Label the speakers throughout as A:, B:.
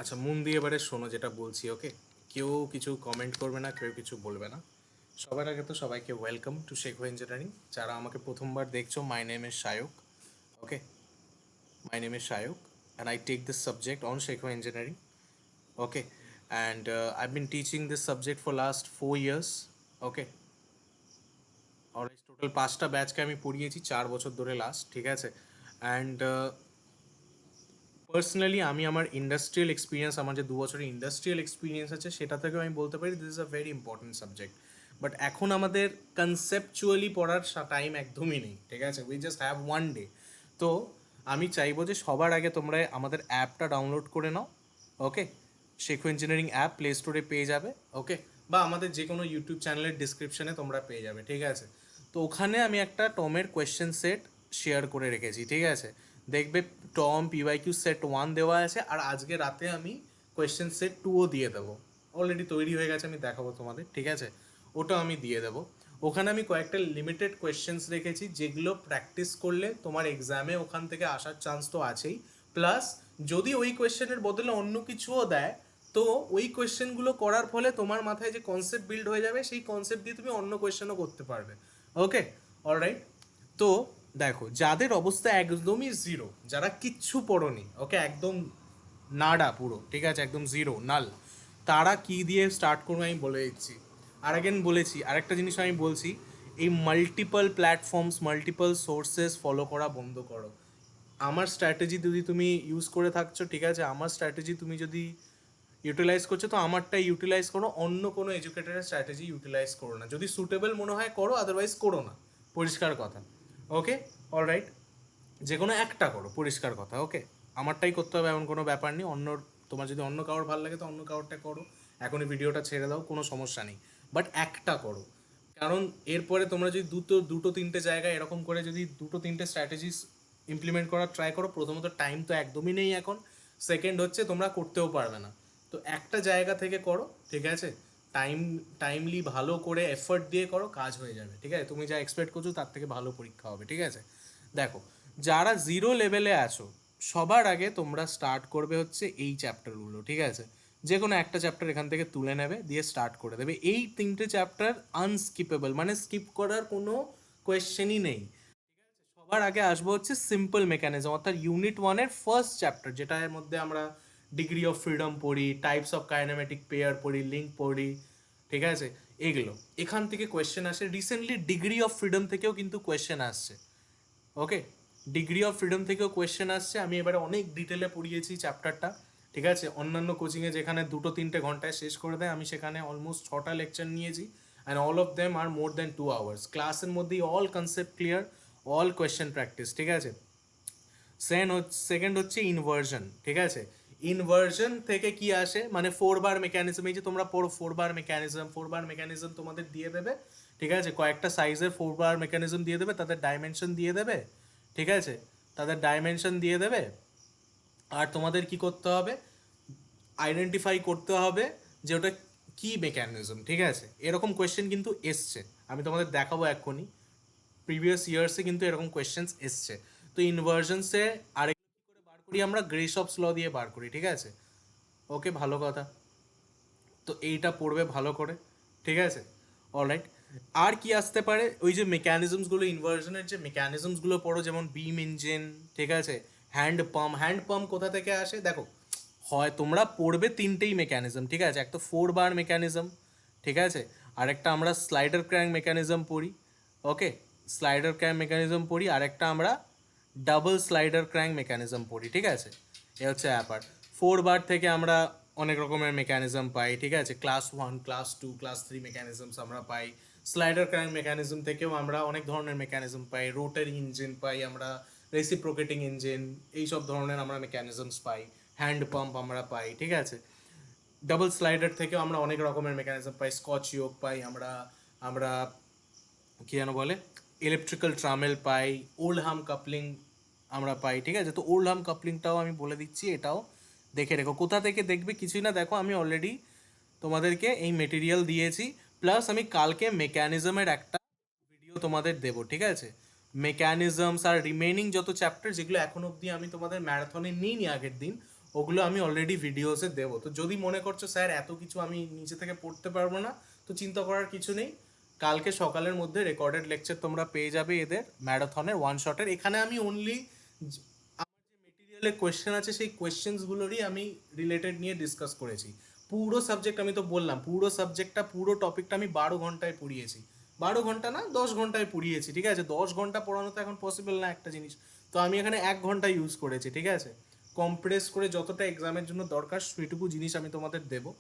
A: আচ্ছা, মন দিয়ে এবারে শোনো যেটা বলছি, ওকে? কেউ কিছু কমেন্ট করবে না, কেউ কিছু বলবে না। সবার আগে তো সবাইকে ওয়েলকাম টু শেখো ইঞ্জিনিয়ারিং। যারা আমাকে প্রথমবার দেখছো, my name is Shayak. Okay, my name is Shayak and I take this subject on Shekho Engineering. Okay, and I been teaching this subject for last 4 years. Okay, alright, total 5টা ব্যাচকে আমি পড়িয়েছি 4 বছর ধরে লাস্ট, ঠিক আছে? অ্যান্ড পার্সোনালি আমি আমার ইন্ডাস্ট্রিয়াল এক্সপিরিয়েন্স, আমার যে 2 বছরের ইন্ডাস্ট্রিয়াল এক্সপিরিয়েন্স আছে সেটা থেকেও আমি বলতে পারি this is a very important subject. But এখন আমাদের কনসেপচুয়ালি পড়ার টাইম একদমই নেই, ঠিক আছে? We just have one day. তো আমি চাইবো যে সবার আগে তোমরা আমাদের অ্যাপটা ডাউনলোড করে নাও। ওকে, শেখো ইঞ্জিনিয়ারিং অ্যাপ প্লে স্টোরে পেয়ে যাবে। ওকে, বা আমাদের যে কোনো ইউটিউব চ্যানেলের ডিসক্রিপশনে তোমরা পেয়ে যাবে, ঠিক আছে? তো ওখানে আমি একটা টমের কোয়েশ্চেন সেট শেয়ার করে রেখেছি, ঠিক আছে? দেখবে টম পিওয়াইকিউ সেট 1 দেওয়া আছে, আর আজকে রাতে আমি কোয়েশ্চেন সেট 2ও দিয়ে দেবো। অলরেডি তৈরি হয়ে গেছে, আমি দেখাবো তোমাদের, ঠিক আছে? ওটাও আমি দিয়ে দেবো। ওখানে আমি কয়েকটা লিমিটেড কোয়েশ্চেন্স রেখেছি যেগুলো প্র্যাকটিস করলে তোমার এক্সামে ওখান থেকে আসার চান্স তো আছেই। প্লাস যদি ওই কোয়েশ্চেনের বদলে অন্য কিছুও দেয়, তো ওই কোয়েশ্চেনগুলো করার ফলে তোমার মাথায় যে কনসেপ্ট বিল্ড হয়ে যাবে, সেই কনসেপ্ট দিয়ে তুমি অন্য কোয়েশ্চেনও করতে পারবে। ওকে, অলরাইট। তো দেখো, যাদের অবস্থা একদমই জিরো, যারা কিচ্ছু পড়োনি, ওকে, একদম নাডা পুরো, ঠিক আছে, একদম জিরো নাল, তারা কি দিয়ে স্টার্ট করবে আমি বলে দিচ্ছি। আর অ্যাগেন বলেছি, আরেকটা জিনিস আমি বলছি, এই multiple platforms, multiple sources follow করা বন্ধ করো। আমার স্ট্র্যাটেজি যদি তুমি ইউজ করে থাকছো, ঠিক আছে, আমার স্ট্র্যাটেজি তুমি যদি ইউটিলাইজ করছো, তো আমারটাই ইউটিলাইজ করো, অন্য কোনো এডুকেটরের স্ট্র্যাটেজি ইউটিলাইজ করো না। যদি সুটেবল মনে হয় করো, আদারওয়াইজ করো না, পরিষ্কার কথা। ওকে, অলরাইট, যে কোনো একটা করো, পরিষ্কার কথা। ওকে, আমারটাই করতে হবে এমন কোনো ব্যাপার নেই। তোমার যদি অন্য কারোর ভালো লাগে তো অন্য কারোরটা করো, এখনই ভিডিওটা ছেড়ে দাও, কোনো সমস্যা নেই। বাট একটা করো, কারণ এরপরে তোমরা যদি দুটো দুটো তিনটে জায়গায় এরকম করে যদি দুটো তিনটে স্ট্র্যাটেজিস ইমপ্লিমেন্ট করার ট্রাই করো, প্রথমত টাইম তো একদমই নেই এখন, সেকেন্ড হচ্ছে তোমরা করতেও পারবে না। তো একটা জায়গা থেকে করো, ঠিক আছে? টাইমলি ভালো করে এফর্ট দিয়ে করো, কাজ হয়ে যাবে, ঠিক আছে? তুমি যা এক্সপেক্ট করছো তার থেকে ভালো পরীক্ষা হবে, ঠিক আছে? দেখো, যারা জিরো লেভেলে আছো, সবার আগে তোমরা স্টার্ট করবে হচ্ছে এই চ্যাপ্টারগুলো, ঠিক আছে? যে কোনো একটা চ্যাপ্টার এখান থেকে তুলে নেবে, দিয়ে স্টার্ট করে দেবে। এই 3টে চ্যাপ্টার আনস্কিপেবল, মানে স্কিপ করার কোনো কোয়েশ্চেনই নেই। সবার আগে আসবো হচ্ছে সিম্পল মেকানিজম, অর্থাৎ ইউনিট 1-এর ফার্স্ট চ্যাপ্টার, যেটা এর মধ্যে আমরা ডিগ্রি অফ ফ্রিডম পড়ি, টাইপস অফ কাইনেমেটিক পেয়ার পড়ি, লিঙ্ক পড়ি, ঠিক আছে? এগুলো এখান থেকে কোয়েশ্চেন আসে। রিসেন্টলি ডিগ্রি অফ ফ্রিডম থেকেও কিন্তু কোয়েশ্চেন আসছে। ওকে, ডিগ্রি অফ ফ্রিডম থেকেও কোয়েশ্চেন আসছে। আমি এবারে অনেক ডিটেলে পড়িয়েছি চ্যাপ্টারটা, ঠিক আছে? অন্যান্য কোচিংয়ে যেখানে 2-3 ঘন্টায় শেষ করে দেয়, আমি সেখানে অলমোস্ট 6টা লেকচার নিয়েছি, and all of them are more than 2 hours ক্লাসের মধ্যেই, all concept clear, all question practice, ঠিক আছে? সেকেন্ড হচ্ছে ইনভার্জন, ঠিক আছে? ইনভার্জন থেকে কি আসে, মানে 4 বার মেকানিজম, এই যে তোমরা পড়ো 4 বার মেকানিজম, 4 বার মেকানিজম তোমাদের দিয়ে দেবে, ঠিক আছে? কয়েকটা সাইজের 4 বার মেকানিজম দিয়ে দেবে, তাদের ডাইমেনশন দিয়ে দেবে, ঠিক আছে? তাদের ডাইমেনশন দিয়ে দেবে। আর তোমাদের কি করতে হবে, আইডেন্টিফাই করতে হবে যে ওটা কি মেকানিজম, ঠিক আছে? এরকম কোয়েশ্চেন কিন্তু এসছে, আমি তোমাদের দেখাবো এক্ষুনি। প্রিভিয়াস ইয়ার্সে কিন্তু এরকম কোয়েশ্চেন্স এসছে। তো ইনভার্জনসে আরেক কি করে বার করি আমরা, গ্রেশপস ল দিয়ে বার করি, ঠিক আছে? ওকে, ভালো কথা। তো এইটা পড়বে ভালো করে, ঠিক আছে? অলরাইট। আর কি আসতে পারে, ওই যে মেকানিজমসগুলো, ইনভার্জনের যে মেকানিজমসগুলো পড়ো, যেমন বিম ইঞ্জিন, ঠিক আছে? হ্যান্ড পাম্প কোথা থেকে আসে দেখো, হয় তোমরা পড়বে 3টেই মেকানিজম, ঠিক আছে? একটা 4 বার মেকানিজম, ঠিক আছে? আরেকটা আমরা স্লাইডার ক্র্যাঙ্ক মেকানিজম পড়ি। ওকে, স্লাইডার ক্র্যাঙ্ক মেকানিজম পড়ি, আরেকটা আমরা ডাবল স্লাইডার ক্র্যাঙ্ক মেকানিজম পড়ি, ঠিক আছে? এ হচ্ছে ব্যাপার। 4 বার থেকে আমরা অনেক রকমের মেকানিজম পাই, ঠিক আছে? ক্লাস 1, ক্লাস 2, ক্লাস 3 মেকানিজমস আমরা পাই। স্লাইডার ক্র্যাঙ্ক মেকানিজম থেকেও আমরা অনেক ধরনের মেকানিজম পাই, রোটারি ইঞ্জিন পাই আমরা, রেসিপ্রোকেটিং ইঞ্জিন, এইসব ধরনের আমরা মেকানিজমস পাই। হ্যান্ড পাম্প আমরা পাই, ঠিক আছে? ডাবল স্লাইডার থেকেও আমরা অনেক রকমের মেকানিজম পাই, স্কচ ইয়োক পাই আমরা, আমরা কি যেন বলে, ইলেকট্রিক্যাল ট্রামেল পাই, ওল্ড হাম কাপলিং আমরা পাই, ঠিক আছে? তো ওল্ড হাম কাপলিংটাও আমি বলে দিচ্ছি, এটাও দেখে রেখো। কোথা থেকে দেখবে, কিছুই না, দেখো আমি অলরেডি তোমাদেরকে এই মেটেরিয়াল দিয়েছি, প্লাস আমি কালকে মেকানিজমের একটা ভিডিও তোমাদের দেবো, ঠিক আছে? মেকানিজমস আর রিমেনিং যত চ্যাপ্টার যেগুলো এখন অবধি আমি তোমাদের ম্যারাথনে নিইনি আগের দিন, ওগুলো আমি অলরেডি ভিডিওসে দেবো। তো যদি মনে করছো স্যার এত কিছু আমি নিজে থেকে পড়তে পারবো না, তো চিন্তা করার কিছু নেই, কালকে সকালের মধ্যে রেকর্ডেড লেকচার তোমরা পেয়ে যাবে এদের ম্যারাথনের ওয়ান শটের। এখানে আমি অনলি মেটেরিয়ালে কোয়েশ্চেন আছে সেই কোয়েশ্চেন্সগুলোরই আমি রিলেটেড নিয়ে ডিসকাস করেছি। পুরো সাবজেক্ট আমি তো বললাম, পুরো সাবজেক্টটা পুরো টপিকটা আমি 12 ঘন্টায় পড়িয়েছি। 12 ঘন্টা না, 10 ঘন্টায় পড়িয়েছি, ঠিক আছে? 10 ঘন্টা পড়ানো তো এখন পসিবল না একটা জিনিস, তো আমি এখানে 1 ঘন্টা ইউজ করেছি, ঠিক আছে? কম্প্রেস করে যতটা এক্সামের জন্য দরকার সেটুকু জিনিস আমি তোমাদের দেবো।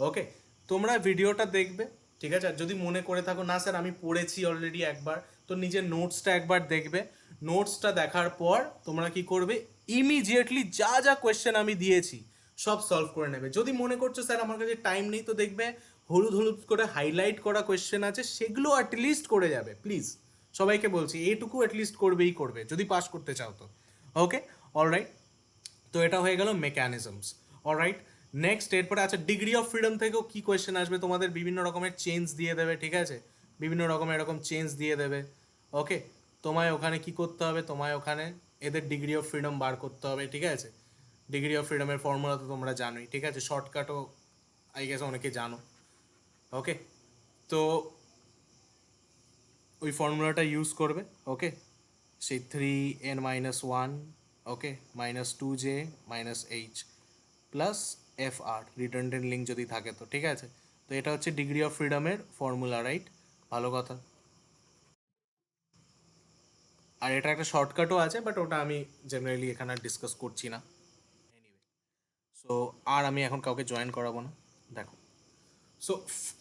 A: ওকে, তোমরা ভিডিওটা দেখবে, ঠিক আছে? আর যদি মনে করে থাকো না স্যার আমি পড়েছি অলরেডি একবার, তো নিজের নোটসটা একবার দেখবে। নোটসটা দেখার পর তোমরা কি করবে, ইমিডিয়েটলি যা যা কোয়েশ্চেন আমি দিয়েছি সব সলভ করে নেবে। যদি মনে করছো স্যার আমার কাছে টাইম নেই, তো দেখবে হলুদ হলুদ করে হাইলাইট করা কোয়েশ্চেন আছে, সেগুলো অ্যাটলিস্ট করে যাবে প্লিজ। সবাইকে বলছি এইটুকু অ্যাটলিস্ট করবেই করবে যদি পাস করতে চাও তো। ওকে, অলরাইট। তো এটা হয়ে গেল মেকানিজমস। অলরাইট, নেক্সট এরপরে আচ্ছা ডিগ্রি অফ ফ্রিডম থেকেও কি কোয়েশ্চেন আসবে, তোমাদের বিভিন্ন রকমের চেঞ্জ দিয়ে দেবে, ঠিক আছে? বিভিন্ন রকমের এরকম চেঞ্জ দিয়ে দেবে। ওকে, তোমায় ওখানে কি করতে হবে, তোমায় ওখানে এদের ডিগ্রি অফ ফ্রিডম বার করতে হবে, ঠিক আছে? ডিগ্রি অফ ফ্রিডমের ফর্মুলা তো তোমরা জানোই, ঠিক আছে? শর্টকাটও আই গেস অনেকে জানো। ওকে, তো ওই ফর্মুলাটা ইউজ করবে। ওকে, সেই 3n-1, ওকে, -2j -h plus FR redundant link যদি থাকে তো, ঠিক আছে? তো এটা হচ্ছে ডিগ্রি অফ ফ্রিডমের ফর্মুলা, রাইট? ভালো কথা। আর এটা একটা শর্টকাটও আছে, বাট ওটা আমি জেনারেলি এখানে ডিসকাস করছি না। এনিওয়ে, সো আর আমি এখন কাউকে জয়েন করাবো না। দেখো, সো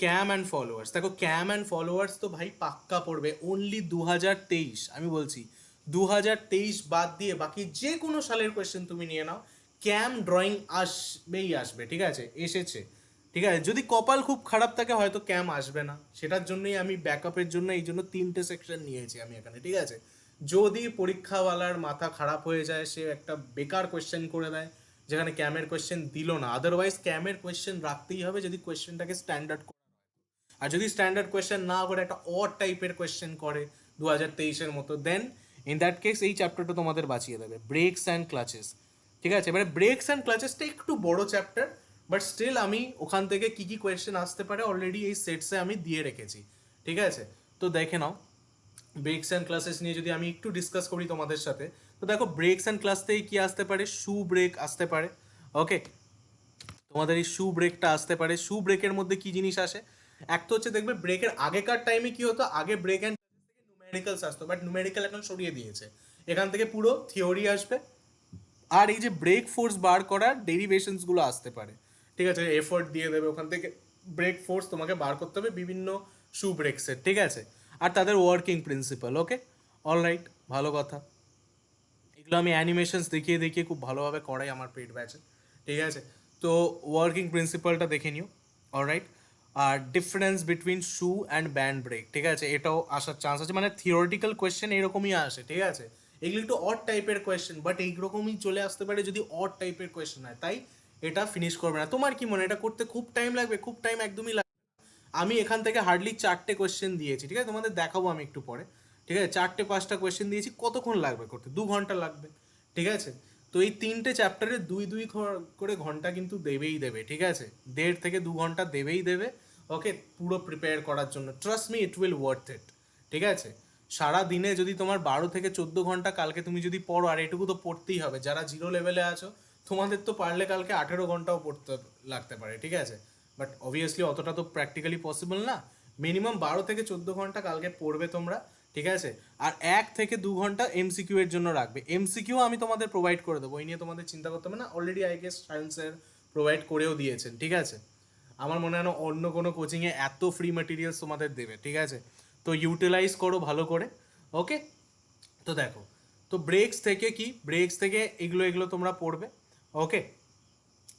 A: ক্যাম অ্যান্ড ফলোয়ার্স, দেখো ক্যাম অ্যান্ড ফলোয়ার্স তো ভাই পাক্কা পড়বে অনলি 2023। আমি বলছি 2023 বাদ দিয়ে বাকি যে কোনো সালের কোয়েশ্চেন তুমি নিয়ে নাও, ক্যাম ড্রয়িং আসবেই আসবে, ঠিক আছে? এসেছে, ঠিক আছে? যদি কপাল খুব খারাপ থাকে হয়তো ক্যাম আসবে না, সেটার জন্যই আমি ব্যাকআপের জন্য এই জন্য 3টে সেকশন নিয়েছি আমি এখানে, ঠিক আছে? যদি পরীক্ষাওয়ালার মাথা খারাপ হয়ে যায়, সে একটা বেকার কোয়েশ্চেন করে দেয় যেখানে ক্যামের কোয়েশ্চেন দিল না, আদারওয়াইজ ক্যামের কোয়েশ্চেন রাখতেই হবে যদি কোয়েশ্চেনটাকে স্ট্যান্ডার্ড। আর যদি স্ট্যান্ডার্ড কোয়েশ্চেন না করে একটা অড টাইপের কোয়েশ্চেন করে 2023-এর মতো, দেন ইন দ্যাট কেস এই চ্যাপ্টারটা তোমাদের বাঁচিয়ে দেবে, ব্রেকস অ্যান্ড ক্লাচেস, ঠিক আছে? এবারে ব্রেকস অ্যান্ড ক্লাচেসটা একটু বড় চ্যাপ্টার, বাট স্টিল আমি ওখান থেকে কি কি কোয়েশ্চেন আসতে পারে অলরেডি এই সেটসে আমি দিয়ে রেখেছি, ঠিক আছে? তো দেখে নাও, ব্রেকস অ্যান্ড ক্লাসেস নিয়ে যদি আমি একটু ডিসকাস করি তোমাদের সাথে, তো দেখো ব্রেকস অ্যান্ড ক্লাস থেকে কি আসতে পারে, শু ব্রেক আসতে পারে। ওকে, তোমাদের এই শু ব্রেকটা আসতে পারে। শু ব্রেকের মধ্যে কি জিনিস আসে, এক তো হচ্ছে দেখবে ব্রেকের আগেকার টাইমে কি হতো, আগে ব্রেক অ্যান্ড ন্যুমেরিক্যালস আসতো, বাট ন্যুমেরিক্যাল এখন সরিয়ে দিয়েছে, এখান থেকে পুরো থিওরি আসবে। আর এই যে ব্রেক ফোর্স বার করার ডেরিভেশনস গুলো আসতে পারে, ঠিক আছে? এফোর্ট দিয়ে দেবে ওখান থেকে, ব্রেক ফোর্স তোমাকে বার করতে হবে বিভিন্ন শু ব্রেকসের, ঠিক আছে? আর তাদের ওয়ার্কিং প্রিন্সিপাল। ওকে, অলরাইট, ভালো কথা। এগুলো আমি অ্যানিমেশনস দেখিয়ে দেখিয়ে খুব ভালোভাবে করাই আমার পেড ব্যাচে, ঠিক আছে? তো ওয়ার্কিং প্রিন্সিপালটা দেখে নিও। অলরাইট, আর difference between shoe and band brake, ঠিক আছে? এটাও আসার চান্স আছে, মানে থিওরিটিক্যাল কোয়েশ্চেন এরকমই আসে, ঠিক আছে? এগুলো একটু অড টাইপের কোয়েশ্চেন, বাট এইরকমই চলে আসতে পারে যদি অড টাইপের কোয়েশ্চেন হয়, তাই এটা ফিনিশ করবে না। তোমার কি মনে হয় এটা করতে খুব টাইম লাগবে? খুব টাইম একদমই লাগবে। আমি এখান থেকে হার্ডলি 4টে কোয়েশ্চেন দিয়েছি, ঠিক আছে? তোমাদের দেখাবো আমি একটু পরে, ঠিক আছে? 4টে 5টা কোয়েশ্চেন দিয়েছি, কতক্ষণ লাগবে করতে? 2 ঘন্টা লাগবে, ঠিক আছে? তো এই 3টে চ্যাপ্টারে 2-2 করে ঘন্টা কিন্তু দেবেই দেবে, ঠিক আছে? 1.5 থেকে 2 ঘন্টা দেবেই দেবে। ওকে, পুরো প্রিপেয়ার করার জন্য trust me it will worth it, ঠিক আছে? সারা দিনে যদি তোমার 12 থেকে 14 ঘন্টা কালকে তুমি যদি পড়ো, আর এটুকু তো পড়তেই হবে, যারা জিরো লেভেলে আছো তোমাদের তো পারলে কালকে 18 ঘন্টাও পড়তে লাগতে পারে, ঠিক আছে? বাট অবভিয়াসলি অতটা তো প্র্যাকটিক্যালি পসিবল না। মিনিমাম 12 থেকে 14 ঘন্টা কালকে পড়বে তোমরা, ঠিক আছে? আর 1 থেকে 2 ঘন্টা এমসিকিউ এর জন্য রাখবে। এমসিকিউ আমি তোমাদের প্রোভাইড করে দেবো, ওই নিয়ে তোমাদের চিন্তা করতে হবে না। অলরেডি আই গেস সায়েন্সের প্রোভাইড করেও দিয়েছেন, ঠিক আছে? আমার মনে হয় না অন্য কোনো কোচিংয়ে এত ফ্রি ম্যাটেরিয়ালস তোমাদের দেবে, ঠিক আছে? তো ইউটিলাইজ করো ভালো করে। ওকে, তো দেখো, তো ব্রেকস থেকে কি, ব্রেকস থেকে এগুলো এগুলো তোমরা পড়বে। ওকে,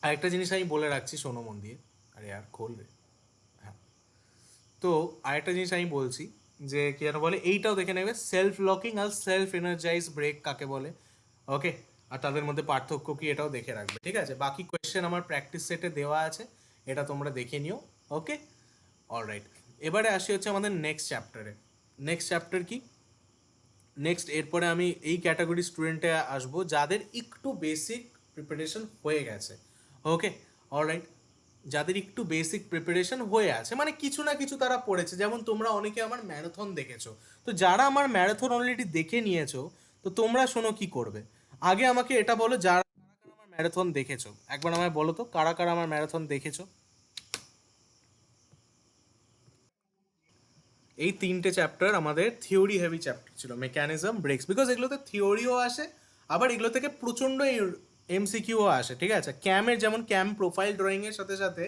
A: আরেকটা জিনিস আমি বলে রাখছি, শোনো মন দিয়ে। আরে আর খোল রে। হ্যাঁ, তো আরেকটা জিনিস আমি বলছি যে কি যেন বলে, এইটাও দেখে নেবে সেলফ লকিং আর সেলফ এনার্জাইজ ব্রেক কাকে বলে। ওকে, আর তাদের মধ্যে পার্থক্য কি এটাও দেখে রাখবে, ঠিক আছে? বাকি কোয়েশ্চেন আমার প্র্যাকটিস সেটে দেওয়া আছে, এটা তোমরা দেখে নিও। ওকে, অলরাইট। এবারে আসি হচ্ছে আমাদের নেক্সট চ্যাপ্টারে। নেক্সট চ্যাপ্টার কি, নেক্সট এরপরে আমি এই ক্যাটাগরি স্টুডেন্টে আসবো যাদের একটু বেসিক প্রিপারেশন হয়ে গেছে। ওকে, অলরাইট। যাদের একটু বেসিক প্রিপারেশন হয়ে আছে, মানে কিছু না কিছু তারা পড়েছে, যেমন তোমরা অনেকে আমার ম্যারাথন দেখেছো, তো যারা আমার ম্যারাথন অলরেডি দেখে নিয়েছো, তো তোমরা শোনো কি করবে। আগে আমাকে এটা বলো, যারা কারা কারা আমার ম্যারাথন দেখেছো, একবার আমায় বলো তো কারা কারা আমার ম্যারাথন দেখেছো। এই তিনটে চ্যাপ্টার আমাদের থিওরি হেভি চ্যাপ্টার ছিল, মেকানিজম, ব্রেকস, বিকজ এগুলোতে থিওরিও আসে, আবার এগুলো থেকে প্রচণ্ড এমসিকিউও আসে, ঠিক আছে। ক্যামের যেমন ক্যাম প্রোফাইল ড্রয়িংয়ের সাথে সাথে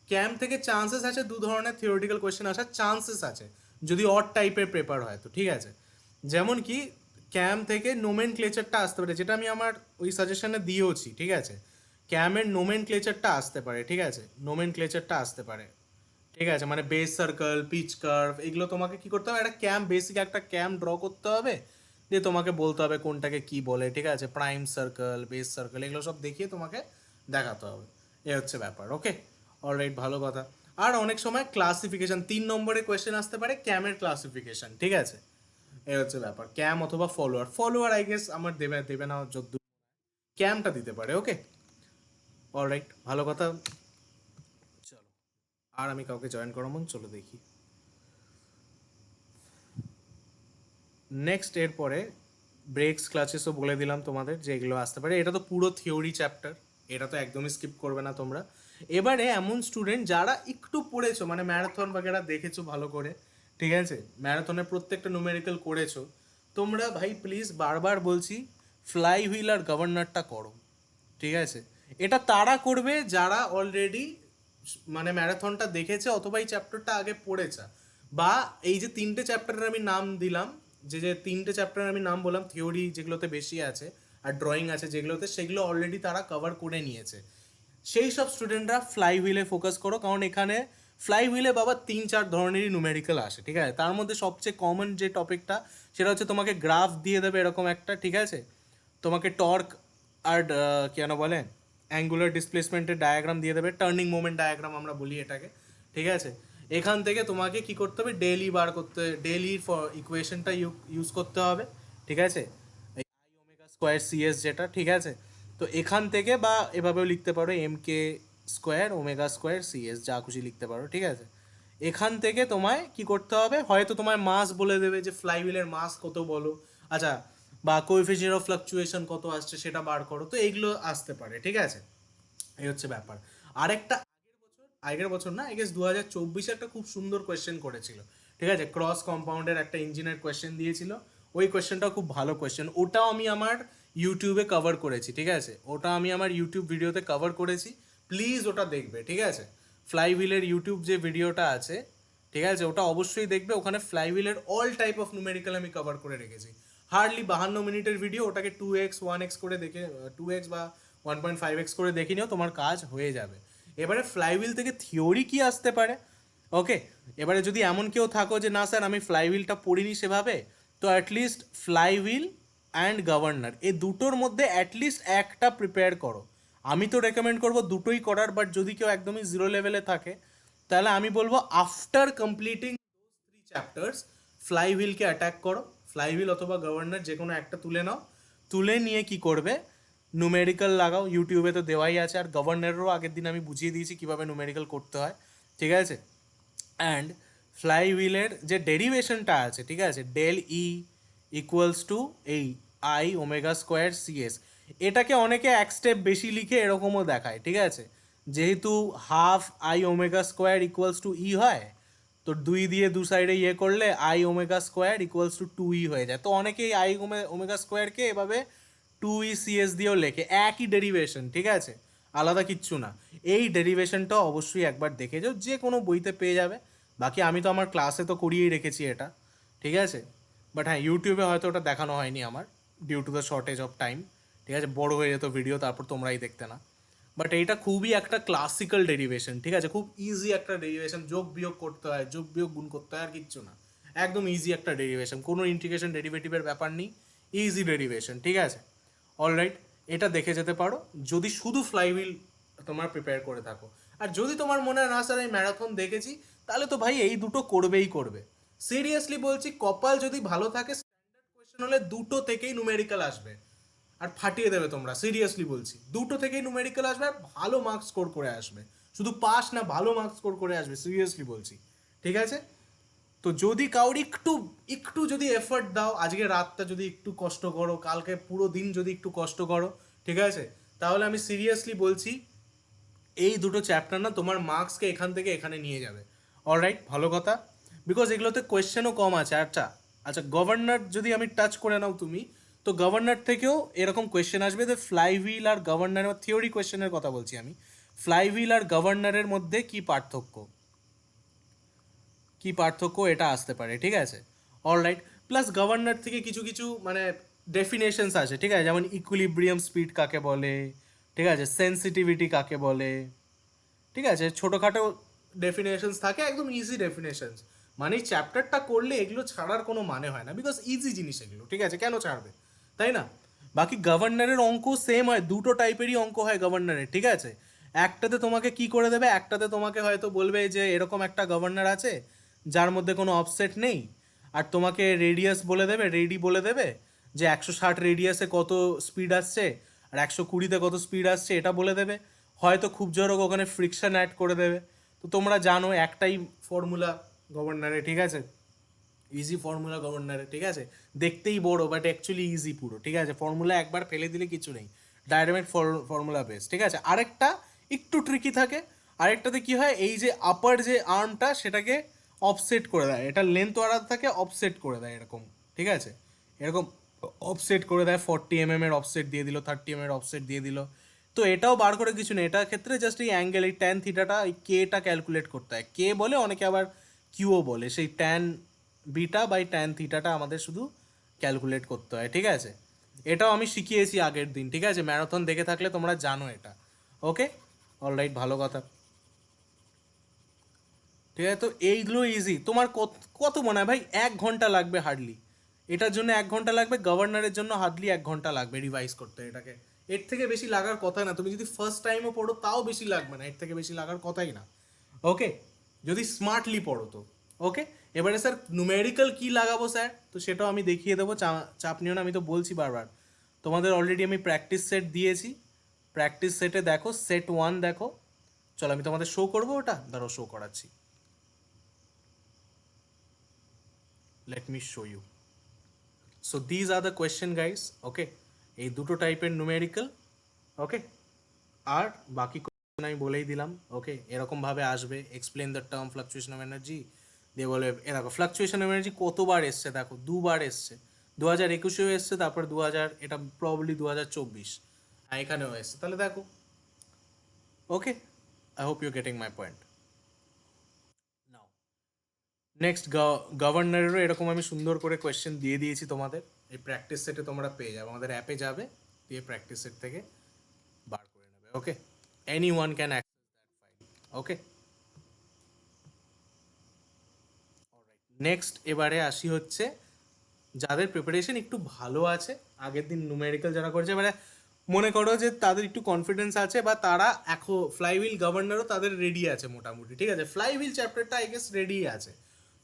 A: ক্যাম থেকে চান্সেস আছে, দু ধরনের থিওরিটিক্যাল কোয়েশ্চেন আসার চান্সেস আছে যদি অড টাইপের পেপার হয় তো, ঠিক আছে। যেমন কি ক্যাম থেকে নোমেন ক্লেচারটা আসতে পারে, যেটা আমি আমার ওই সাজেশনে দিয়েওছি, ঠিক আছে। ক্যামের নোমেন ক্লেচারটা আসতে পারে, ঠিক আছে, নোমেন ক্লেচারটা আসতে পারে, ঠিক আছে। মানে বেস সার্কেল, পিচ কার্ভ, এগুলো তোমাকে কি করতে হবে, একটা ক্যাম, বেসিক একটা ক্যাম ড্র করতে হবে, দিয়ে তোমাকে বলতে হবে কোনটাকে কি বলে, ঠিক আছে। প্রাইম সার্কেল, বেস সার্কেল, এগুলো সব দেখিয়ে তোমাকে দেখাতে হবে, এ হচ্ছে ব্যাপার। ওকে, অলরাইট, ভালো কথা। আর অনেক সময় ক্লাসিফিকেশন 3 নম্বরে কোয়েশ্চেন আসতে পারে, ক্যামের ক্লাসিফিকেশন, ঠিক আছে। এ হচ্ছে ব্যাপার, ক্যাম অথবা ফলোয়ার, ফলোয়ার আই গেস আমার দেবে দেবে না, যদ্দূর ক্যামটা দিতে পারে। ওকে, অলরাইট, ভালো কথা। চলো, আর আমি কাউকে জয়েন করাবো, চলো দেখি। নেক্সট এরপরে ব্রেকস ক্লাচেসও বলে দিলাম তোমাদের যে এগুলো আসতে পারে, এটা তো পুরো থিওরি চ্যাপ্টার, এটা তো একদমই স্কিপ করবে না তোমরা। এবারে এমন স্টুডেন্ট যারা একটু পড়েছো, মানে ম্যারাথন বাগেরা দেখেছো ভালো করে, ঠিক আছে, ম্যারাথনের প্রত্যেকটা নুমেরিক্যাল করেছো, তোমরা ভাই প্লিজ বারবার বলছি, ফ্লাই হুইল আর গভর্নরটা করো, ঠিক আছে। এটা তারা করবে যারা অলরেডি মানে ম্যারাথনটা দেখেছে অথবা এই চ্যাপ্টারটা আগে পড়েছে, বা এই যে তিনটে চ্যাপ্টারের আমি নাম দিলাম, যে যে তিনটে চ্যাপ্টারের আমি নাম বললাম, থিওরি যেগুলোতে বেশি আছে আর ড্রয়িং আছে যেগুলোতে, সেগুলো অলরেডি তারা কভার করে নিয়েছে। সেই সব স্টুডেন্টরা ফ্লাই হুইলে ফোকাস করো, কারণ এখানে ফ্লাই হুইলে বাবা 3-4 ধরনেরই নুমেরিক্যাল আসে, ঠিক আছে। তার মধ্যে সবচেয়ে কমন যে টপিকটা, সেটা হচ্ছে তোমাকে গ্রাফ দিয়ে দেবে এরকম একটা, ঠিক আছে, তোমাকে টর্ক আর কেন বলে অ্যাঙ্গুলার ডিসপ্লেসমেন্টের ডায়াগ্রাম দিয়ে দেবে, টার্নিং মোমেন্ট ডায়াগ্রাম আমরা বলি এটাকে, ঠিক আছে। এখান থেকে তোমাকে কি করতে হবে, ডেইলি বার করতে, ডেইলি ইকুয়েশনটা ইউজ করতে হবে, ঠিক আছে, আই ওমেগা স্কোয়ার সিএস যেটা, ঠিক আছে। তো এখান থেকে বা এভাবেও লিখতে পারো, m k square omega square CS, যা খুশি লিখতে পারো, ঠিক আছে। এখান থেকে তোমায় কি করতে হবে, হয়তো তোমায় মাস বলে দেবে যে ফ্লাইহুইলের মাস কত বলো, আচ্ছা, বা কোএফিসিয়েন্ট অফ ফ্লাকচুয়েশন কত আসছে সেটা বার করো, তো এইগুলো আসতে পারে, ঠিক আছে। এই হচ্ছে ব্যাপার। আরেকটা আগের বছর না, আই গেস 2024 একটা খুব সুন্দর কোয়েশ্চেন করেছিল, ঠিক আছে, ক্রস কম্পাউন্ডের একটা ইঞ্জিনের কোয়েশ্চেন দিয়েছিল। ওই কোয়েশ্চেনটা খুব ভালো কোয়েশ্চেন, ওটাও আমি আমার ইউটিউবে কভার করেছি, ঠিক আছে, ওটা আমি আমার ইউটিউব ভিডিওতে কভার করেছি, প্লিজ ওটা দেখবে, ঠিক আছে। ফ্লাই হুইলের ইউটিউব যে ভিডিওটা আছে, ঠিক আছে, ওটা অবশ্যই দেখবে, ওখানে ফ্লাই হুইলের অল টাইপ অফ নুমেরিক্যাল আমি কভার করে রেখেছি। হার্ডলি 52 মিনিটের ভিডিও, ওটাকে 2x 1x করে দেখে, 2x বা 1.5x করে দেখে নিও, তোমার কাজ হয়ে যাবে। এবারে ফ্লাইহুইল থেকে থিওরি কি আসতে পারে, ওকে। এবারে যদি এমন কেউ থাকো যে না স্যার আমি ফ্লাইহুইলটা পড়িনি সেভাবে, তো অ্যাটলিস্ট ফ্লাইহুইল অ্যান্ড গভর্নর এই দুটোর মধ্যে অ্যাটলিস্ট একটা প্রিপেয়ার করো। আমি তো রেকমেন্ড করবো দুটোই করার, বাট যদি কেউ একদমই জিরো লেভেলে থাকে, তাহলে আমি বলবো আফটার কমপ্লিটিং চ্যাপ্টার্স ফ্লাই হুইলকে অ্যাটাক করো, ফ্লাই হুইল অথবা গভর্নর যে কোনো একটা তুলে নাও, তুলে নিয়ে কি করবে, নুমেরিক্যাল লাগাও, ইউটিউবে তো দেওয়াই আছে, আর গভর্নরেরও আগের দিন আমি বুঝিয়ে দিয়েছি কীভাবে নুমেরিক্যাল করতে হয়, ঠিক আছে। অ্যান্ড ফ্লাই হুইলের যে ডেরিভেশনটা আছে, ঠিক আছে, ডেল ই ইকুয়ালস টু এই আই ওমেগা স্কোয়ার সিএস, এটাকে অনেকে এক স্টেপ বেশি লিখে এরকমও দেখায়, ঠিক আছে। যেহেতু half I omega square equals to E হয়, তো 2 দিয়ে দু সাইডে ইয়ে করলে I omega square equals to 2 E হয়ে যায়, তো অনেকেই আই ওমেগা স্কোয়ারকে এভাবে 2 ই সিএস দিয়েও লেখে, একই ডেরিভেশন, ঠিক আছে, আলাদা কিচ্ছু না। এই ডেরিভেশনটা অবশ্যই একবার দেখে যাও, যে কোনো বইতে পেয়ে যাবে। বাকি আমি তো আমার ক্লাসে তো করিয়েই রেখেছি এটা, ঠিক আছে। বাট হ্যাঁ, ইউটিউবে হয়তো ওটা দেখানো হয়নি আমার, due to the shortage of time, ঠিক আছে, বড় হয়ে যেত ভিডিও, তারপর তোমরাই দেখতে না। বাট এইটা খুবই একটা ক্লাসিক্যাল ডেরিভেশন, ঠিক আছে, খুব ইজি একটা ডেরিভেশন, যোগ বিয়োগ করতে হয়, যোগ বিয়োগ গুণ করতে হয়, আর কিচ্ছু না, একদম ইজি একটা ডেরিভেশন, কোনো ইন্টিগ্রেশন ডেরিভেটিভের ব্যাপার নেই, ইজি ডেরিভেশন, ঠিক আছে। অলরাইট, এটা দেখে যেতে পারো যদি শুধু ফ্লাইহুইল তোমার প্রিপেয়ার করে থাকো। আর যদি তোমার মনে হয় না স্যার আমি ম্যারাথন দেখেছি, তাহলে তো ভাই এই দুটো করবেই করবে, সিরিয়াসলি বলছি, কপাল যদি ভালো থাকে স্ট্যান্ডার্ড কোয়েশ্চেন হলে দুটো থেকেই নুমেরিক্যাল আসবে, আর ফাটিয়ে দেবে তোমরা, সিরিয়াসলি বলছি। দুটো থেকেই ন্যুমেরিক্যাল আসবে আর ভালো মার্কস স্কোর করে আসবে, শুধু পাস না ভালো মার্কস স্কোর করে আসবে, সিরিয়াসলি বলছি, ঠিক আছে? তো যদি কাউর একটু একটু যদি এফর্ট দাও, আজকে রাতটা যদি একটু কষ্ট করো, কালকে পুরো দিন যদি একটু কষ্ট করো, ঠিক আছে, তাহলে আমি সিরিয়াসলি বলছি এই দুটো চ্যাপ্টার না তোমার মার্কসকে এখান থেকে এখানে নিয়ে যাবে। অলরাইট, ভালো কথা, বিকজ এগুলোতে কোয়েশ্চেনও কম আছে। আচ্ছা আচ্ছা, গভর্নর যদি আমি টাচ করে নাও তুমি, তো গভর্নর থেকেও এরকম কোয়েশ্চেন আসবে যে ফ্লাই হুইল আর গভর্নরের থিওরি কোয়েশ্চেনের কথা বলছি আমি, ফ্লাই হুইল আর গভর্নরের মধ্যে কি পার্থক্য, কি পার্থক্য এটা আসতে পারে, ঠিক আছে? অলরাইট, প্লাস গভর্নর থেকে কিছু কিছু মানে ডেফিনেশনস আছে, ঠিক আছে, যেমন ইকুইলিব্রিয়াম স্পিড কাকে বলে, ঠিক আছে, সেন্সিটিভিটি কাকে বলে, ঠিক আছে, ছোটোখাটো ডেফিনেশনস থাকে, একদম ইজি ডেফিনেশনস। মানে চ্যাপ্টারটা করলে এগুলো ছাড়ার কোনো মানে হয় না, বিকজ ইজি জিনিস এগুলো, ঠিক আছে, কেন ছাড়বে, তাই না? বাকি গভর্নরের অঙ্ক সেম হয়, দুটো টাইপেরই অঙ্ক হয় গভর্নরের, ঠিক আছে? একটাতে তোমাকে কি করে দেবে, একটাতে তোমাকে হয়তো বলবে যে এরকম একটা গভর্নর আছে যার মধ্যে কোনো অফসেট নেই, আর তোমাকে রেডিয়াস বলে দেবে, রেডি বলে দেবে যে 160 রেডিয়াসে কত স্পিড আসছে আর 120-তে কত স্পিড আসছে এটা বলে দেবে, হয়তো খুব জোর হোক ওখানে ফ্রিকশন অ্যাড করে দেবে। তো তোমরা জানো একটাই ফর্মুলা গভর্নরে, ঠিক আছে, ইজি ফর্মুলা গভর্নরে, ঠিক আছে, দেখতেই বড় বাট অ্যাকচুয়ালি ইজি পুরো, ঠিক আছে, ফর্মুলা একবার ফেলে দিলে কিছু নেই, ডাইরেক্ট ফর্মুলা বেস, ঠিক আছে। আরেকটা একটু ট্রিকি থাকে, আরেকটাতে কি হয়, এই যে আপার যে আর্মটা সেটাকে অফসেট করে দেয়, এটা লেন্থ বাড়াতে থাকে অফসেট করে দেয় এরকম, ঠিক আছে, এরকম অফসেট করে দেয়, 40 mm এর অফসেট দিয়ে দিল, 30 mm এর অফসেট দিয়ে দিল। তো এটাও বার করে কিছু নেই, এটার ক্ষেত্রে জাস্ট এই অ্যাঙ্গেল, এই ট্যান থিটাটা, এই কেটা ক্যালকুলেট করতে হয়, কে বলে, অনেকে আবার কিউও বলে, সেই ট্যান বিটা বাই ট্যান থিটাটা আমাদের শুধু ক্যালকুলেট করতে হয়, ঠিক আছে? এটাও আমি শিখিয়েছি আগের দিন, ঠিক আছে, ম্যারাথন দেখে থাকলে তোমরা জানো এটা। ওকে, অলরাইট, ভালো কথা, ঠিক আছে। তো এইগুলো ইজি, তোমার কত কত মনে হয় ভাই 1 ঘন্টা লাগবে হার্ডলি, এটার জন্য 1 ঘন্টা লাগবে, গভর্নরের জন্য হার্ডলি 1 ঘন্টা লাগবে রিভাইজ করতে এটাকে, এর থেকে বেশি লাগার কথা না, তুমি যদি ফার্স্ট টাইমও পড়ো তাও বেশি লাগবে না, এর থেকে বেশি লাগার কথাই না। ওকে, যদি স্মার্টলি পড়ো তো। ওকে, এবারে স্যার ন্যুমেরিক্যাল কি লাগাবো স্যার, তো সেটাও আমি দেখিয়ে দেবো, চাপ নিও না, আমি তো বলছি বারবার, তোমাদের অলরেডি আমি প্র্যাকটিস সেট দিয়েছি, প্র্যাকটিস সেটে দেখো, সেট 1 দেখো, চলো আমি তোমাদের শো করবো, ওটা ধরো শো করাচ্ছি, let me show you. So these are the question guys, okay, এই দুটো টাইপের ন্যুমেরিক্যাল, ওকে, আর বাকি question আমি বলেই দিলাম, ওকে, এরকম ভাবে আসবে, explain the term fluctuation of energy, দিয়ে বলবে এ দেখো ফ্লাকচুয়েশন অফ এনার্জি কতবার এসছে, দেখো দুবার এসছে, 2021-এও এসছে, তারপর 2000, এটা প্রবাবলি 2024, হ্যাঁ এখানেও এসছে, তাহলে দেখো। Okay, I hope you getting my point now. Next, গভর্নরেরও এরকম আমি সুন্দর করে কোয়েশ্চেন দিয়ে দিয়েছি তোমাদের, এই প্র্যাকটিস সেটে তোমরা পেয়ে যাবে, আমাদের অ্যাপে যাবে, দিয়ে প্র্যাকটিস সেট থেকে বার করে নেবে, okay, anyone can access that file, okay. Next এবারে আসি হচ্ছে যাদের প্রিপারেশন একটু ভালো আছে, আগের দিন ন্যুমেরিক্যাল যারা করেছে, এবারে মনে করো যে তাদের একটু কনফিডেন্স আছে, বা তারা এখন ফ্লাইহুইল গভর্নরও তাদের রেডি আছে মোটামুটি, ঠিক আছে, ফ্লাইহুইল চ্যাপ্টারটা আই গেস রেডি আছে,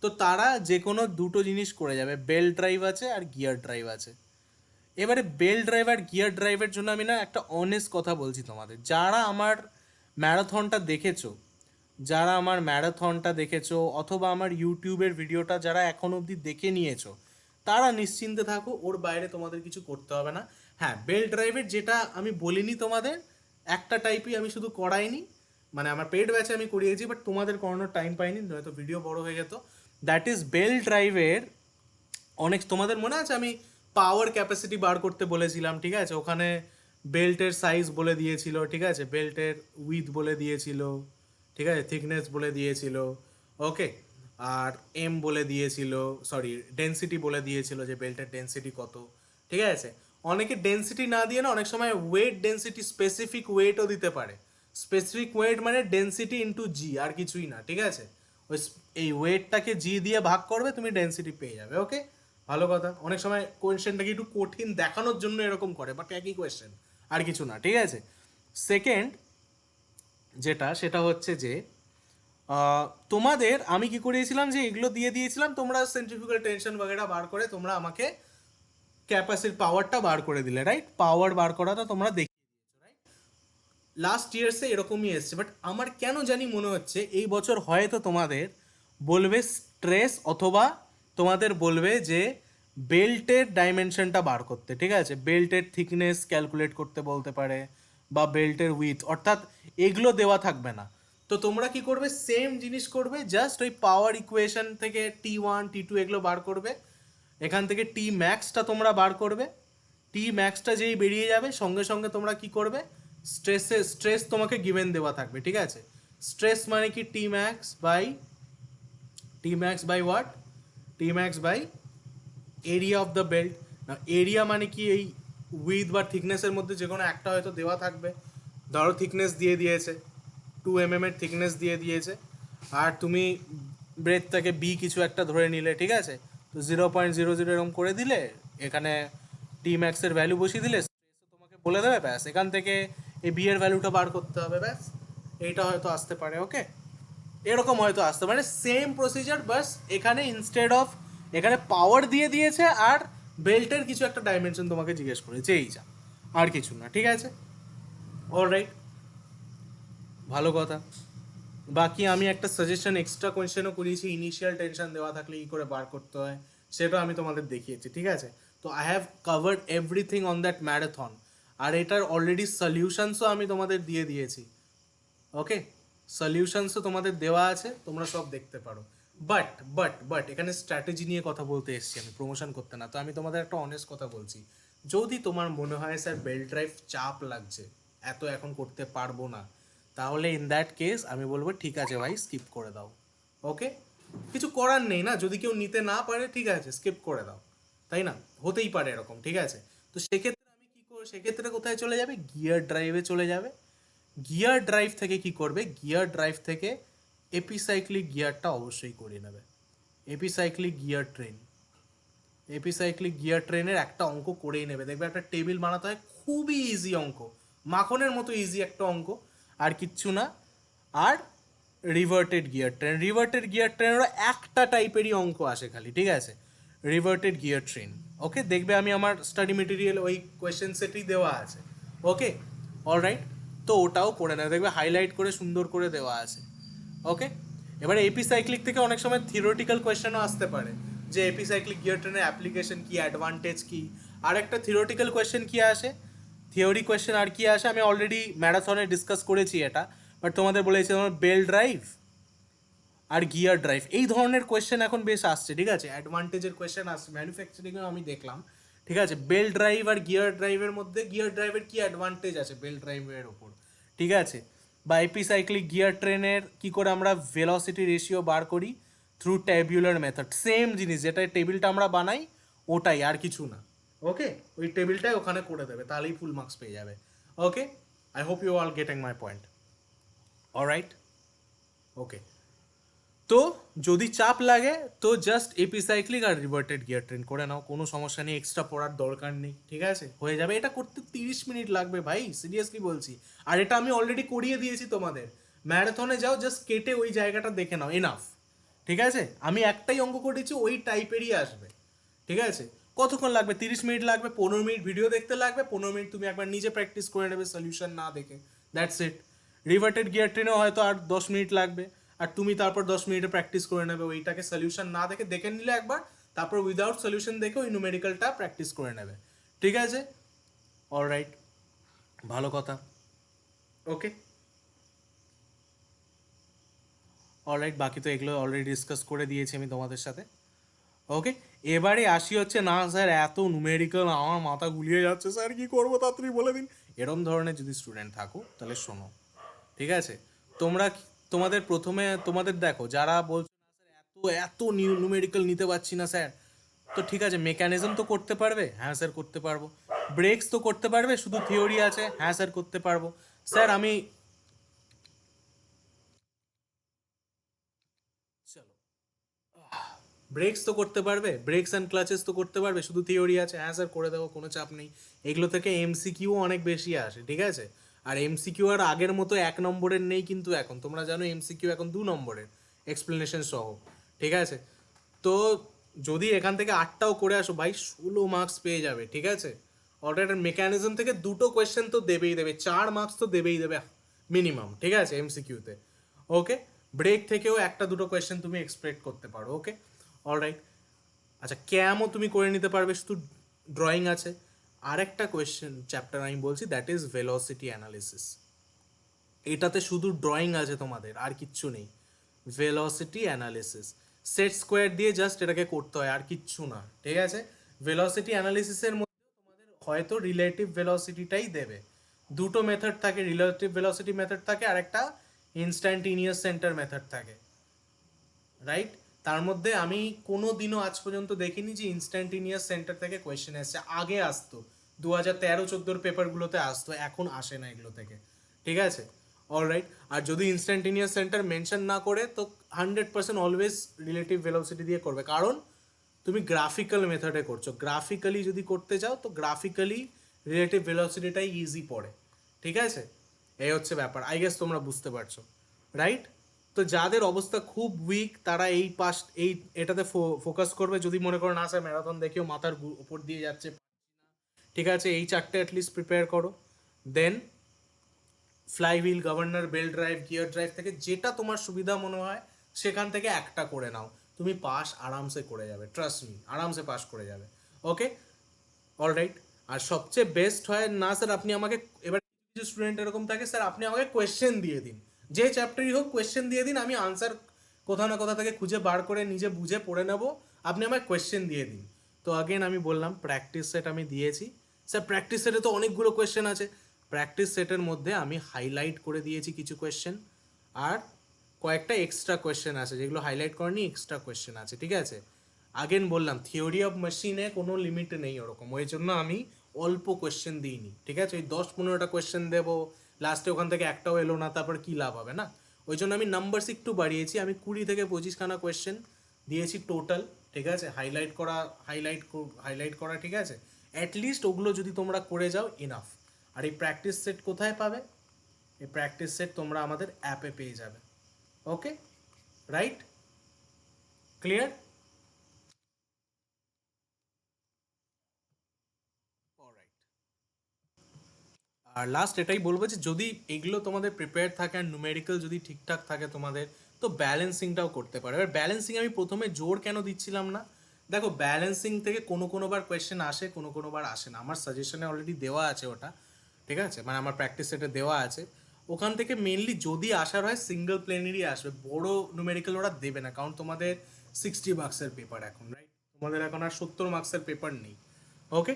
A: তো তারা যে কোনো দুটো জিনিস করে যাবে, বেল্ট ড্রাইভ আছে আর গিয়ার ড্রাইভ আছে। এবারে বেল্ট ড্রাইভ আর গিয়ার ড্রাইভের জন্য আমি না একটা অনেস্ট কথা বলছি তোমাদের, যারা আমার ম্যারাথনটা দেখেছো, যারা আমার ম্যারাথনটা দেখেছো অথবা আমার ইউটিউবের ভিডিওটা যারা এখন অবধি দেখে নিয়েছো, তারা নিশ্চিন্তে থাকো, ওর বাইরে তোমাদের কিছু করতে হবে না। হ্যাঁ, বেল্ট ড্রাইভের যেটা আমি বলিনি তোমাদের, একটা টাইপই আমি শুধু করাইনি, মানে আমার পেড ব্যাচে আমি করিয়েছি, বাট তোমাদের করানোর টাইম পাইনি, নয়তো ভিডিও বড় হয়ে যেত। দ্যাট ইজ বেল্ট ড্রাইভের অনেক, তোমাদের মনে আছে আমি পাওয়ার ক্যাপাসিটি বার করতে বলেছিলাম, ঠিক আছে, ওখানে বেল্টের সাইজ বলে দিয়েছিল, ঠিক আছে, বেল্টের উইথ বলে দিয়েছিল, ঠিক আছে, থিকনেস বলে দিয়েছিল, ওকে, আর এম বলে দিয়েছিল, সরি ডেন্সিটি বলে দিয়েছিল যে বেল্টের ডেন্সিটি কত, ঠিক আছে। অনেকে ডেন্সিটি না দিয়ে না অনেক সময় ওয়েট ডেন্সিটি, স্পেসিফিক ওয়েটও দিতে পারে, স্পেসিফিক ওয়েট মানে ডেন্সিটি ইন্টু জি, আর কিছুই না, ঠিক আছে, ওই এই ওয়েটটাকে জি দিয়ে ভাগ করবে, তুমি ডেন্সিটি পেয়ে যাবে, ওকে, ভালো কথা। অনেক সময় কোয়েশ্চেনটাকে একটু কঠিন দেখানোর জন্য এরকম করে, বাট একই কোয়েশ্চেন, আর কিছু না, ঠিক আছে। সেকেন্ড যেটা, সেটা হচ্ছে যে তোমাদের আমি কি করিয়েছিলাম যে এগুলো দিয়ে দিয়েছিলাম, তোমরা সেন্ট্রিফিউগাল টেনশন বাগেরা বার করে তোমরা আমাকে ক্যাপাসিটি পাওয়ারটা বার করে দিলে, রাইট? পাওয়ার বার করাটা তোমরা দেখে লাস্ট ইয়ার্সে এরকমই এসছে। বাট আমার কেন জানি মনে হচ্ছে এই বছর হয়তো তোমাদের বলবে স্ট্রেস, অথবা তোমাদের বলবে যে বেল্টের ডাইমেনশনটা বার করতে, ঠিক আছে? বেল্টের থিকনেস ক্যালকুলেট করতে বলতে পারে, বা বেল্টের উইথ, অর্থাৎ এগুলো দেওয়া থাকবে না। তো তোমরা কি করবে, সেম জিনিস করবে, জাস্ট ওই পাওয়ার ইকুয়েশন থেকে T1 T2 এগুলো বার করবে, এখান থেকে টি ম্যাক্সটা তোমরা বার করবে। টি ম্যাক্সটা যেই বেরিয়ে যাবে সঙ্গে সঙ্গে তোমরা কি করবে, স্ট্রেস তোমাকে গিভেন দেওয়া থাকবে, ঠিক আছে? স্ট্রেস মানে কি, T max by what, T max by area of the belt. না, এরিয়া মানে কি, এই উইথ বা থিকনেসের মধ্যে যে কোনো একটা হয়তো দেওয়া থাকবে। ধরো থিকনেস দিয়ে দিয়েছে 2 mm এর থিকনেস দিয়ে দিয়েছে, আর তুমি ব্রেথটাকে বি কিছু একটা ধরে নিলে, ঠিক আছে? তো 0.00 এরকম করে দিলে, এখানে টি ম্যাক্সের ভ্যালু বসিয়ে দিলে, তোমাকে বলে দেবে, ব্যাস এখান থেকে এই বি এর ভ্যালুটা বার করতে হবে, ব্যাস। এইটা হয়তো আসতে পারে, ওকে? এরকম হয়তো আসতে পারে, সেম প্রসিজার, বাস এখানে ইনস্টেড অফ এখানে পাওয়ার দিয়ে দিয়েছে আর বেল্টের কিছু একটা ডাইমেনশন তোমাকে জিজ্ঞেস করেছে, এই যা, আর কিছু না, ঠিক আছে? অলরাইট, ভালো কথা। বাকি আমি একটা সাজেশন এক্সট্রা কোয়েশ্চেনও করিয়েছি, ইনিশিয়াল টেনশন দেওয়া থাকলে কী করে বার করতে হয়, সেটা আমি তোমাদের দেখিয়েছি, ঠিক আছে? তো I have covered everything on that marathon, আর এটার অলরেডি সলিউশনসও আমি তোমাদের দিয়ে দিয়েছি, ওকে? সলিউশনসও তোমাদের দেওয়া আছে, তোমরা সব দেখতে পারো। বাট এখানে স্ট্র্যাটেজি নিয়ে কথা বলতে এসেছি আমি, প্রমোশন করতে না। তো আমি তোমাদের একটা অনেস্ট কথা বলছি, যদি তোমার মনে হয় স্যার বেল্ট ড্রাইভ চাপ লাগছে, এত এখন করতে পারবো না, তাহলে ইন দ্যাট কেস আমি বলবো ঠিক আছে ভাই, স্কিপ করে দাও, ওকে? কিছু করার নেই না, যদি কেউ নিতে না পারে ঠিক আছে, স্কিপ করে দাও, তাই না? হতেই পারে এরকম, ঠিক আছে? তো সেক্ষেত্রে আমি কি করবো, সেক্ষেত্রে কোথায় চলে যাবে, গিয়ার ড্রাইভে চলে যাবে। গিয়ার ড্রাইভ থেকে কি করবে, গিয়ার ড্রাইভ থেকে এপিসাইক্লিক গিয়ারটা অবশ্যই করে নেবে। Epicyclic gear train, epicyclic gear ট্রেনের একটা অঙ্ক করেই নেবে, দেখবে একটা টেবিল বানাতে হয়, খুবই ইজি অঙ্ক, মাখনের মতো ইজি একটা অঙ্ক, আর কিচ্ছু না। আর reverted gear train, reverted gear ট্রেনেরও একটা টাইপেরই অঙ্ক আসে খালি, ঠিক আছে? Reverted gear train, okay? দেখবে আমি আমার স্টাডি মেটেরিয়াল ওই কোয়েশ্চেন সেটই দেওয়া আছে, ওকে? অলরাইট, তো ওটাও করে নেবে, দেখবে হাইলাইট করে সুন্দর করে দেওয়া আছে, ওকে? এবারে এপিসাইক্লিক থেকে অনেক সময় থিওরিটিক্যাল কোয়েশ্চেনও আসতে পারে, যে এপিসাইক্লিক গিয়ার ট্রেনের অ্যাপ্লিকেশন কি, অ্যাডভান্টেজ কি। আর একটা থিওরিটিক্যাল কোয়েশ্চেন কি আসে, থিওরি কোয়েশ্চেন আর কি আসে, আমি অলরেডি ম্যারাথনে ডিসকাস করেছি এটা, বাট তোমাদের বলেছি তোমার বেল ড্রাইভ আর গিয়ার ড্রাইভ এই ধরনের কোয়েশ্চেন এখন বেশ আসছে, ঠিক আছে? অ্যাডভান্টেজের কোয়েশ্চেন আসছে ম্যানুফ্যাকচারিংয়েও আমি দেখলাম, ঠিক আছে? বেল ড্রাইভ আর গিয়ার ড্রাইভের মধ্যে গিয়ার ড্রাইভের কি অ্যাডভান্টেজ আছে বেল ড্রাইভের ওপর, ঠিক আছে? বা এপিসাইক্লিক গিয়ার ট্রেনের কি করে আমরা ভেলোসিটি রেশিও বার করি থ্রু ট্যাবুলার মেথড, সেম জিনিস যেটা টেবিলটা আমরা বানাই, ওটাই, আর কিছু না, ওকে? ওই টেবিলটাই ওখানে করে দেবে, তাহলেই ফুল মার্কস পেয়ে যাবে, okay? I hope you all getting my point, alright, okay? তো যদি চাপ লাগে তো জাস্ট এপিসাইক্লিক আর রিভার্টেড গিয়ার ট্রেন করে নাও, কোনো সমস্যা নেই, এক্সট্রা পড়ার দরকার নেই, ঠিক আছে? হয়ে যাবে, এটা করতে 30 মিনিট লাগবে ভাই, সিরিয়াসলি বলছি। আর এটা আমি অলরেডি করিয়ে দিয়েছি তোমাদের, ম্যারাথনে যাও, জাস্ট কেটে ওই জায়গাটা দেখে নাও, এনাফ, ঠিক আছে? আমি একটাই অঙ্ক করেছি, ওই টাইপেরই আসবে, ঠিক আছে? কতক্ষণ লাগবে, 30 মিনিট লাগবে, 15 মিনিট ভিডিও দেখতে লাগবে, 15 মিনিট তুমি একবার নিজে প্র্যাকটিস করে নেবে সলিউশন না দেখে, দ্যাটস ইট। রিভার্টেড গিয়ার ট্রেনেও হয়তো আর 10 মিনিট লাগবে, আর তুমি তারপর 10 মিনিটে প্র্যাকটিস করে নেবে ওইটাকে সলিউশন না দেখে, দেখে নিলে একবার, তারপর উইদাউট সলিউশন দেখে ওই নুমেরিক্যালটা প্র্যাকটিস করে নেবে, ঠিক আছে? অলরাইট, ভালো কথা, ওকে? অলরাইট, বাকি তো এগুলো অলরেডি ডিসকাস করে দিয়েছি আমি তোমাদের সাথে, ওকে? এবারে আসি হচ্ছে, না স্যার এত নুমেরিক্যাল আমার মাথা গুলিয়ে যাচ্ছে, স্যার কি করবো তাড়াতাড়ি বলে দিন, এরম ধরনের যদি স্টুডেন্ট থাকো তাহলে শোনো, ঠিক আছে? তোমরা তোমাদের প্রথমে তোমাদের দেখো, যারা বলছো না স্যার এত এত নিউমেরিক্যাল নিতে পারছি না স্যার, তো ঠিক আছে, মেকানিজম তো করতে পারবে, হ্যাঁ স্যার করতে পারবো। ব্রেকস তো করতে পারবে, শুধু থিওরি আছে, হ্যাঁ স্যার করতে পারবো। স্যার আমি, চলো, ব্রেকস তো করতে পারবে, ব্রেকস অ্যান্ড ক্লাচেস তো করতে পারবে, শুধু থিওরি আছে, হ্যাঁ স্যার করে দেবো, কোনো চাপ নেই। এগুলো থেকে এমসিকিউ অনেক বেশি আসে, ঠিক আছে? আর এমসিকিউ আর আগের মতো 1 নম্বরের নেই কিন্তু, এখন তোমরা জানো এমসিকিউ এখন 2 নম্বরের এক্সপ্লেনেশন সহ, ঠিক আছে? তো যদি এখান থেকে 8টাও করে আসো ভাই 16 মার্কস পেয়ে যাবে, ঠিক আছে। অর্ডারের মেকানিজম থেকে 2টো কোয়েশ্চেন তো দেবেই দেবে, 4 মার্কস তো দেবেই দেবে মিনিমাম, ঠিক আছে, এমসিকিউতে। ওকে, ব্রেক থেকেও 1-2টো কোয়েশ্চেন তুমি এক্সপেক্ট করতে পারো। ওকে, অলরাইট। আচ্ছা, ক্যামও তুমি করে নিতে পারবে, শুধু ড্রয়িং আছে। আরেকটা কোয়েশ্চেন চ্যাপ্টার আমি বলছি, দ্যাট ইজ ভেলোসিটি অ্যানালিসিস। এটাতে শুধু ড্রয়িং আছে তোমাদের, আর কিচ্ছু নেই। ভেলোসিটি অ্যানালিসিস, সেট স্কোয়ার দিয়ে জাস্ট এটাকে করতে হয়, আর কিচ্ছু না, ঠিক আছে। ভেলোসিটি অ্যানালিসিসের মধ্যে তোমাদের হয়তো রিলেটিভ ভেলোসিটিটাই দেবে। দুটো মেথড থাকে, রিলেটিভ ভেলোসিটি মেথড থাকে আর একটা ইনস্ট্যান্টিনিয়াস সেন্টার মেথড থাকে, রাইট। তার মধ্যে আমি কোনো দিনও আজ পর্যন্ত দেখিনি যে ইনস্ট্যান্টিনিয়াস সেন্টার থেকে কোয়েশ্চেন এসছে। আগে আসতো, 2013-14 পেপারগুলোতে আসতো, এখন আসে না এগুলো থেকে, ঠিক আছে। অলরাইট। আর যদি ইনস্ট্যান্টিনিয়াস সেন্টার মেনশন না করে তো 100% অলওয়েজ রিলেটিভ ভেলোসিটি দিয়ে করবে, কারণ তুমি গ্রাফিক্যাল মেথডে করছো। গ্রাফিক্যালি যদি করতে চাও তো গ্রাফিক্যালি রিলেটিভ ভেলোসিটিটাই ইজি পড়ে, ঠিক আছে। এই হচ্ছে ব্যাপার, আই গেস তোমরা বুঝতে পারছো, রাইট। তো যাদের অবস্থা খুব উইক তারা এই এটাতে ফোকাস করবে। যদি মনে করো না স্যার ম্যারাথন দেখেও মাথার উপর দিয়ে যাচ্ছে, ঠিক আছে, এই চারটে অ্যাটলিস্ট প্রিপেয়ার করো। Then flywheel, governor, belt drive, gear drive থেকে যেটা তোমার সুবিধা মনে হয় সেখান থেকে একটা করে নাও, তুমি পাস আরামসে করে যাবে, ট্রাস্ট মি, আরামসে পাস করে যাবে। ওকে, অলরাইট। আর সবচেয়ে বেস্ট হয় না স্যার আপনি আমাকে, এবার কিছু স্টুডেন্ট এরকম থাকে, স্যার আপনি আমাকে কোয়েশ্চেন দিয়ে দিন, যে চ্যাপ্টারই হোক কোয়েশ্চেন দিয়ে দিন, আমি আনসার কোথাও না কোথা থেকে খুঁজে বার করে নিজে বুঝে পড়ে নেব, আপনি আমাকে কোয়েশ্চেন দিয়ে দিন। তো আগেন আমি বললাম প্র্যাকটিস সেট আমি দিয়েছি। স্যার প্র্যাকটিস সেটে তো অনেকগুলো কোয়েশ্চেন আছে, প্র্যাকটিস সেটের মধ্যে আমি হাইলাইট করে দিয়েছি কিছু কোয়েশ্চেন, আর কয়েকটা এক্সট্রা কোয়েশ্চেন আছে যেগুলো হাইলাইট করেনি, এক্সট্রা কোয়েশ্চেন আছে, ঠিক আছে। আগেন বললাম থিওরি অফ মেশিনে কোনো লিমিট নেই ওরকম, ওই জন্য আমি অল্প কোয়েশ্চেন দিইনি, ঠিক আছে। ওই 10-15টা কোয়েশ্চেন দেবো, লাস্টে ওখান থেকে একটাও এলো না, তারপর কী লাভ হবে না। ওই জন্য আমি নাম্বারস একটু বাড়িয়েছি, আমি 20 থেকে 25খানা কোয়েশ্চেন দিয়েছি টোটাল, ঠিক আছে। হাইলাইট করা, ঠিক আছে। অ্যাটলিস্ট ওগুলো যদি তোমরা করে যাও ইনাফ। আর এই প্র্যাকটিস সেট কোথায় পাবে? এই প্র্যাকটিস সেট তোমরা আমাদের অ্যাপে পেয়ে যাবে। ওকে, রাইট, ক্লিয়ার। আর লাস্ট এটাই বলবো যে যদি এগুলো তোমাদের প্রিপেয়ার থাকে আর নুমেরিক্যাল যদি ঠিকঠাক থাকে তোমাদের, তো ব্যালেন্সিংটাও করতে পারো। এবার ব্যালেন্সিং আমি প্রথমে জোর কেন দিচ্ছিলাম না, দেখো ব্যালেন্সিং থেকে কোনো বার কোয়েশ্চেন আসে, কোনো বার আসে না। আমার সাজেশনে অলরেডি দেওয়া আছে ওটা, ঠিক আছে, মানে আমার প্র্যাকটিস সেটে দেওয়া আছে। ওখান থেকে মেনলি যদি আসার হয় সিঙ্গেল প্লেনেরই আসবে, বড় নুমেরিক্যাল ওরা দেবে না, কারণ তোমাদের 60 মার্কসের পেপার এখন, রাইট। তোমাদের এখন আর 70 মার্কসের পেপার নেই। ওকে,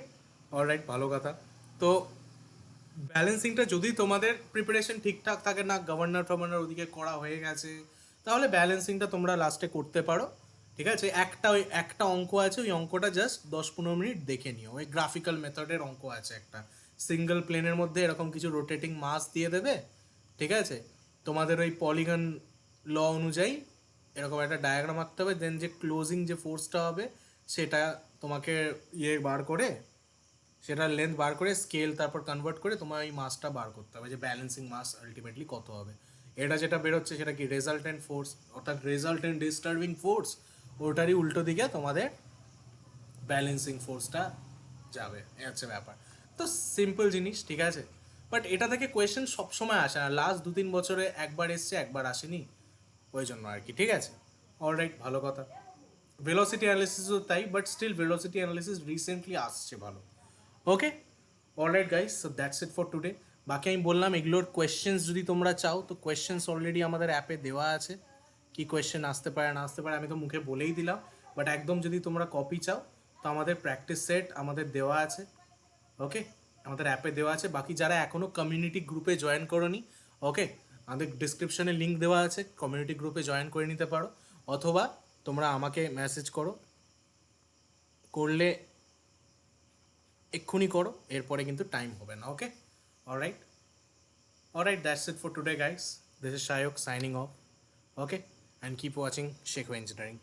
A: অলরাইট, ভালো কথা। তো ব্যালেন্সিংটা যদি তোমাদের প্রিপারেশন ঠিকঠাক থাকে না, গভর্নর টভর্নর ওদিকে করা হয়ে গেছে, তাহলে ব্যালেন্সিংটা তোমরা লাস্টে করতে পারো, ঠিক আছে। ওই একটা অঙ্ক আছে, ওই অঙ্কটা জাস্ট 10-15 মিনিট দেখে নিও, ওই গ্রাফিক্যাল মেথডের অঙ্ক আছে একটা, সিঙ্গেল প্লেনের মধ্যে এরকম কিছু রোটেটিং মাস দিয়ে দেবে, ঠিক আছে। তোমাদের ওই পলিগন ল অনুযায়ী এরকম একটা ডায়াগ্রাম আঁকতে হবে, দেন যে ক্লোজিং যে ফোর্সটা হবে সেটা তোমাকে বার করে, সেটার লেন্থ বার করে স্কেল তারপর কনভার্ট করে তোমার এই মাসটা বার করতে হবে, যে ব্যালেন্সিং মাস আলটিমেটলি কত হবে। এটা যেটা বেরোচ্ছে সেটা কি রেজাল্টেন্ট ফোর্স, অর্থাৎ রেজাল্টেন্ট ডিস্টার্বিং ফোর্স, ওটারই উল্টো দিকে তোমাদের ব্যালেন্সিং ফোর্সটা যাবে, এ হচ্ছে ব্যাপার। তো সিম্পল জিনিস, ঠিক আছে। বাট এটা থেকে কোয়েশ্চেন সবসময় আসে না, লাস্ট 2-3 বছরে একবার এসছে, একবার আসেনি, ওই জন্য আর কি, ঠিক আছে। অলরাইট, ভালো কথা। ভেলোসিটি অ্যানালিসিসও তাই, but still velocity analysis recently আসছে ভালো। Okay, alright guys, so that's it for today. বাকি আমি বললাম এগুলোর কোয়েশ্চেন্স যদি তোমরা চাও তো কোয়েশ্চেন্স অলরেডি আমাদের অ্যাপে দেওয়া আছে, কি কোয়েশ্চেন আসতে পারে না আসতে পারে আমি তো মুখে বলেই দিলাম। বাট একদম যদি তোমরা কপি চাও তো আমাদের প্র্যাকটিস সেট আমাদের দেওয়া আছে, ওকে, আমাদের অ্যাপে দেওয়া আছে। বাকি যারা এখনও কমিউনিটি গ্রুপে জয়েন করোনি, ওকে, আমাদের ডিসক্রিপশনে লিঙ্ক দেওয়া আছে, কমিউনিটি গ্রুপে জয়েন করে নিতে পারো, অথবা তোমরা আমাকে মেসেজ করলে এক্ষুনি করো, এরপরে কিন্তু টাইম হবে না। Okay, alright, alright, that's it for today guys, this is Shayak signing off. Okay, and keep watching Shekho engineering.